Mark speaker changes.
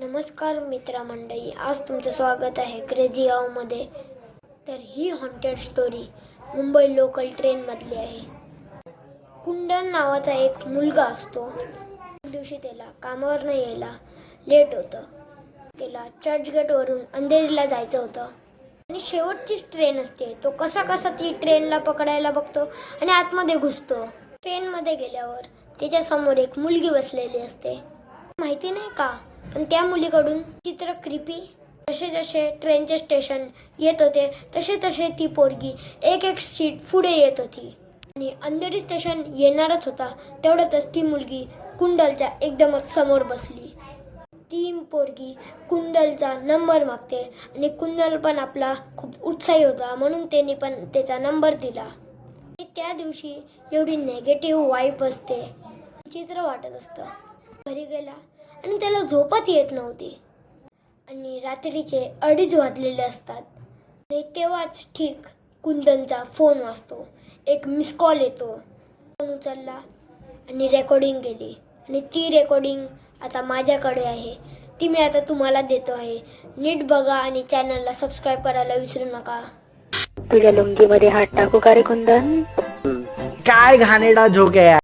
Speaker 1: नमस्कार मित्रमंडळी, आज तुमचं स्वागत आहे क्रेझी मध्ये। तर ही हॉन्टेड स्टोरी मुंबई लोकल ट्रेनमधली आहे। कुंदन नावाचा एक मुलगा असतो। एक दिवशी त्याला कामावर न यायला लेट होतं। त्याला चर्चगेटवरून अंधेरीला जायचं होतं आणि शेवटचीच ट्रेन असते। तो कसा ती ट्रेनला पकडायला बघतो आणि आतमध्ये घुसतो। ट्रेनमध्ये गेल्यावर त्याच्या समोर एक मुलगी बसलेली असते। माहिती नाही का, पण त्या मुलीकडून चित्र क्रिपी। जसे जसे ट्रेनचे स्टेशन येत होते तसे ती पोरगी एक सीट पुढे येत होती आणि अंधेरी स्टेशन येणारच होता तेवढ्यातच ती मुलगी कुंडलच्या एकदमच समोर बसली। ती पोरगी कुंडलचा नंबर मागते आणि कुंडल पण आपला खूप उत्साही होता म्हणून त्याने पण त्याचा नंबर दिला। त्या दिवशी एवढी नेगेटिव्ह वाईब असते, विचित्र वाटत असतं। घरी गेला आणि त्याला झोपच येत नव्हती आणि रात्रीचे 2:30 वाजलेले असतात आणि तेव्हाच ठीक कुंदनचा फोन वाजतो। एक मिस कॉल येतो। फोन उचलला आणि रेकॉर्डिंग केली आणि ती रेकॉर्डिंग आता माझ्याकडे आहे। ती मी आता तुम्हाला देतो आहे। नीट बघा आणि चॅनलला सबस्क्राईब करायला विसरू नका।
Speaker 2: तुझ्या लुंगीमध्ये हात टाकू का रे कुंदन?
Speaker 3: काय घाणेरडा जोक आहे।